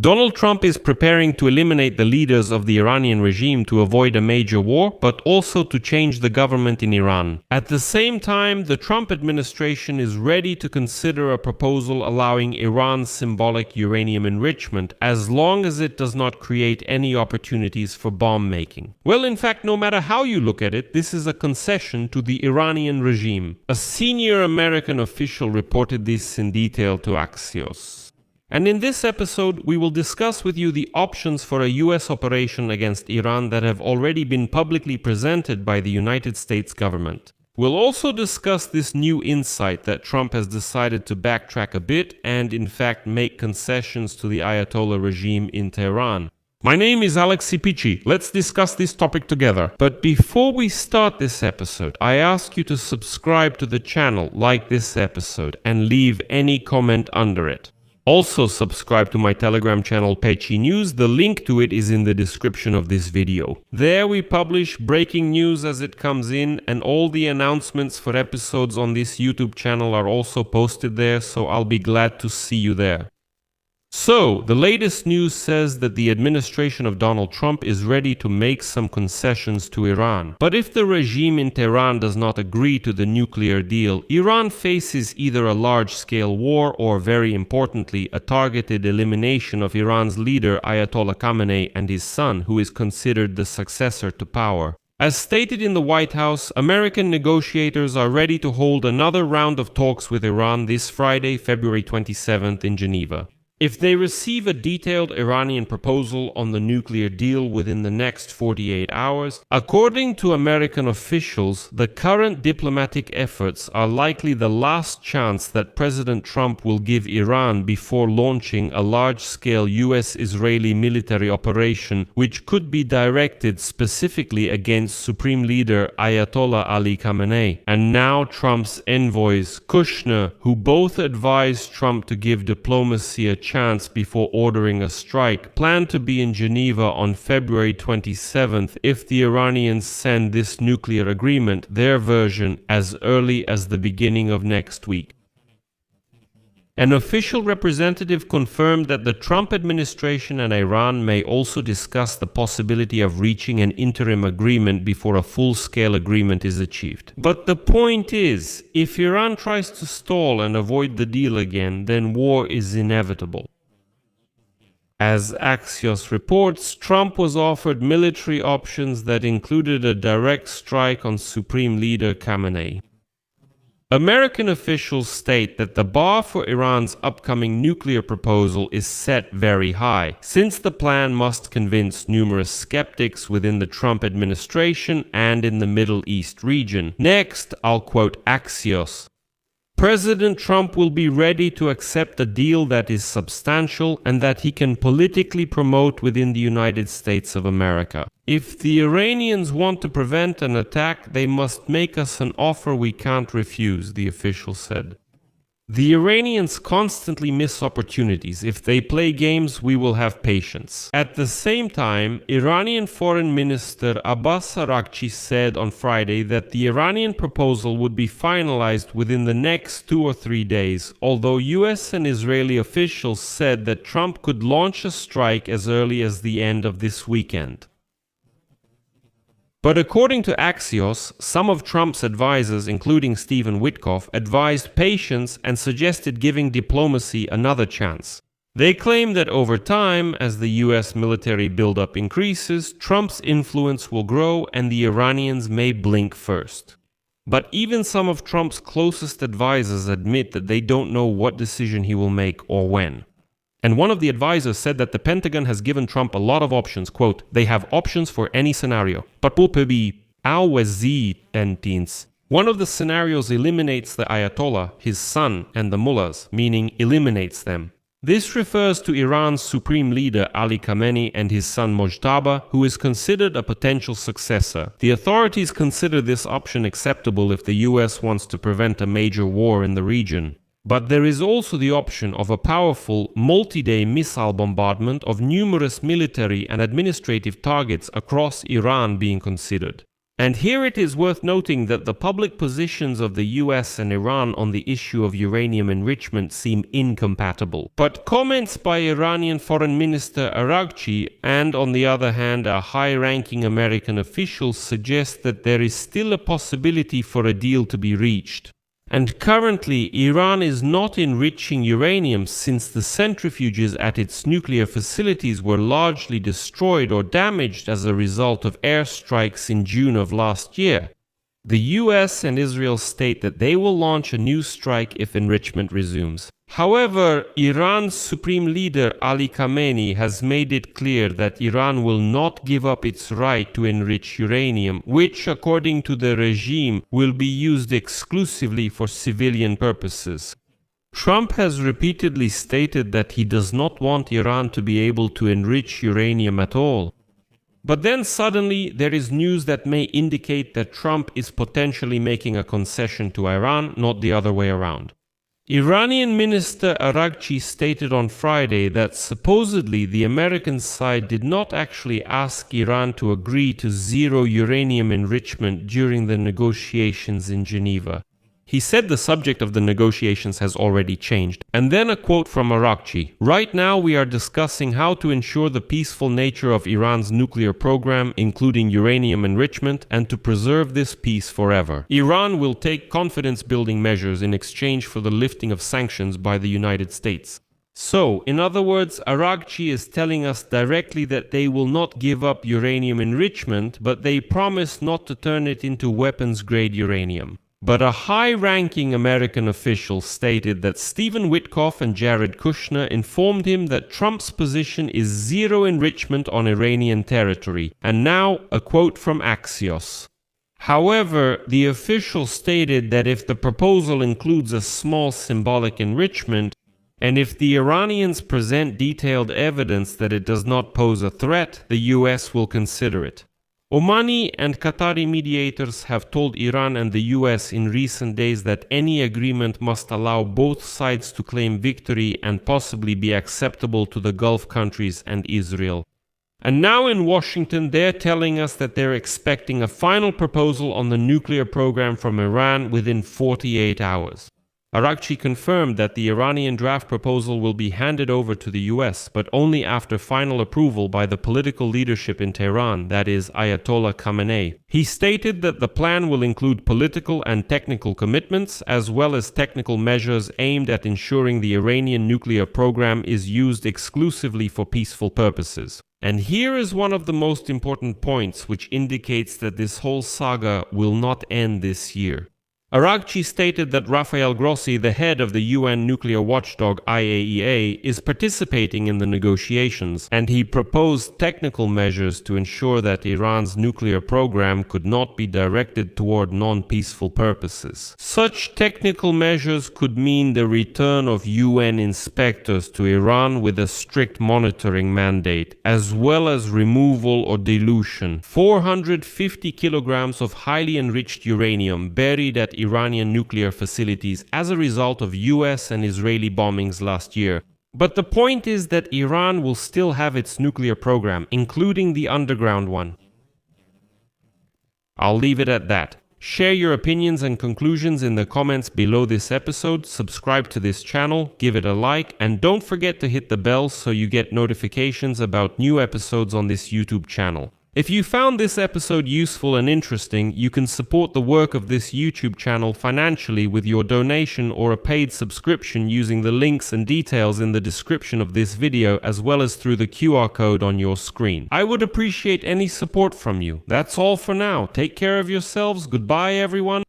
Donald Trump is preparing to eliminate the leaders of the Iranian regime to avoid a major war, but also to change the government in Iran. At the same time, the Trump administration is ready to consider a proposal allowing Iran's symbolic uranium enrichment as long as it does not create any opportunities for bomb making. Well, in fact, no matter how you look at it, this is a concession to the Iranian regime. A senior American official reported this in detail to Axios. And in this episode, we will discuss with you the options for a US operation against Iran that have already been publicly presented by the United States government. We'll also discuss this new insight that Trump has decided to backtrack a bit and in fact make concessions to the Ayatollah regime in Tehran. My name is Alex Sipici. Let's discuss this topic together. But before we start this episode, I ask you to subscribe to the channel, like this episode, and leave any comment under it. Also subscribe to my Telegram channel Pechi News, the link to it is in the description of this video. There we publish breaking news as it comes in, and all the announcements for episodes on this YouTube channel are also posted there, so I'll be glad to see you there. So, the latest news says that the administration of Donald Trump is ready to make some concessions to Iran. But if the regime in Tehran does not agree to the nuclear deal, Iran faces either a large-scale war or, very importantly, a targeted elimination of Iran's leader Ayatollah Khamenei and his son, who is considered the successor to power. As stated in the White House, American negotiators are ready to hold another round of talks with Iran this Friday, February 27th in Geneva. If they receive a detailed Iranian proposal on the nuclear deal within the next 48 hours, according to American officials, the current diplomatic efforts are likely the last chance that President Trump will give Iran before launching a large-scale US-Israeli military operation which could be directed specifically against Supreme Leader Ayatollah Ali Khamenei, and now Trump's envoys, Kushner, who both advised Trump to give diplomacy a chance before ordering a strike, plan to be in Geneva on February 27th if the Iranians send this nuclear agreement, their version, as early as the beginning of next week. An official representative confirmed that the Trump administration and Iran may also discuss the possibility of reaching an interim agreement before a full-scale agreement is achieved. But the point is, if Iran tries to stall and avoid the deal again, then war is inevitable. As Axios reports, Trump was offered military options that included a direct strike on Supreme Leader Khamenei. American officials state that the bar for Iran's upcoming nuclear proposal is set very high, since the plan must convince numerous skeptics within the Trump administration and in the Middle East region. Next, I'll quote Axios. President Trump will be ready to accept a deal that is substantial and that he can politically promote within the United States of America. If the Iranians want to prevent an attack, they must make us an offer we can't refuse, the official said. The Iranians constantly miss opportunities. If they play games, we will have patience. At the same time, Iranian Foreign Minister Abbas Araghchi said on Friday that the Iranian proposal would be finalized within the next 2 or 3 days, although US and Israeli officials said that Trump could launch a strike as early as the end of this weekend. But according to Axios, some of Trump's advisors, including Stephen Witkoff, advised patience and suggested giving diplomacy another chance. They claim that over time, as the US military buildup increases, Trump's influence will grow and the Iranians may blink first. But even some of Trump's closest advisors admit that they don't know what decision he will make or when. And one of the advisors said that the Pentagon has given Trump a lot of options. Quote, they have options for any scenario. But one of the scenarios eliminates the Ayatollah, his son, and the mullahs, meaning eliminates them. This refers to Iran's supreme leader Ali Khamenei and his son Mojtaba, who is considered a potential successor. The authorities consider this option acceptable if the US wants to prevent a major war in the region. But there is also the option of a powerful, multi-day missile bombardment of numerous military and administrative targets across Iran being considered. And here it is worth noting that the public positions of the US and Iran on the issue of uranium enrichment seem incompatible. But comments by Iranian Foreign Minister Araghchi and, on the other hand, a high-ranking American official suggest that there is still a possibility for a deal to be reached. And currently, Iran is not enriching uranium since the centrifuges at its nuclear facilities were largely destroyed or damaged as a result of airstrikes in June of last year. The US and Israel state that they will launch a new strike if enrichment resumes. However, Iran's supreme leader Ali Khamenei has made it clear that Iran will not give up its right to enrich uranium, which, according to the regime, will be used exclusively for civilian purposes. Trump has repeatedly stated that he does not want Iran to be able to enrich uranium at all. But then suddenly there is news that may indicate that Trump is potentially making a concession to Iran, not the other way around. Iranian Minister Araghchi stated on Friday that supposedly the American side did not actually ask Iran to agree to zero uranium enrichment during the negotiations in Geneva. He said the subject of the negotiations has already changed. And then a quote from Araghchi: "Right now we are discussing how to ensure the peaceful nature of Iran's nuclear program, including uranium enrichment, and to preserve this peace forever. Iran will take confidence-building measures in exchange for the lifting of sanctions by the United States." So, in other words, Araghchi is telling us directly that they will not give up uranium enrichment, but they promise not to turn it into weapons-grade uranium. But a high-ranking American official stated that Stephen Witkoff and Jared Kushner informed him that Trump's position is zero enrichment on Iranian territory. And now, a quote from Axios. However, the official stated that if the proposal includes a small symbolic enrichment, and if the Iranians present detailed evidence that it does not pose a threat, the US will consider it. Omani and Qatari mediators have told Iran and the US in recent days that any agreement must allow both sides to claim victory and possibly be acceptable to the Gulf countries and Israel. And now in Washington, they're telling us that they're expecting a final proposal on the nuclear program from Iran within 48 hours. Araghchi confirmed that the Iranian draft proposal will be handed over to the US, but only after final approval by the political leadership in Tehran, that is, Ayatollah Khamenei. He stated that the plan will include political and technical commitments, as well as technical measures aimed at ensuring the Iranian nuclear program is used exclusively for peaceful purposes. And here is one of the most important points which indicates that this whole saga will not end this year. Araghchi stated that Rafael Grossi, the head of the UN nuclear watchdog IAEA, is participating in the negotiations, and he proposed technical measures to ensure that Iran's nuclear program could not be directed toward non-peaceful purposes. Such technical measures could mean the return of UN inspectors to Iran with a strict monitoring mandate, as well as removal or dilution. 450 kilograms of highly enriched uranium buried at Iranian nuclear facilities as a result of US and Israeli bombings last year. But the point is that Iran will still have its nuclear program, including the underground one. I'll leave it at that. Share your opinions and conclusions in the comments below this episode, subscribe to this channel, give it a like, and don't forget to hit the bell so you get notifications about new episodes on this YouTube channel. If you found this episode useful and interesting, you can support the work of this YouTube channel financially with your donation or a paid subscription using the links and details in the description of this video, as well as through the QR code on your screen. I would appreciate any support from you. That's all for now. Take care of yourselves. Goodbye, everyone.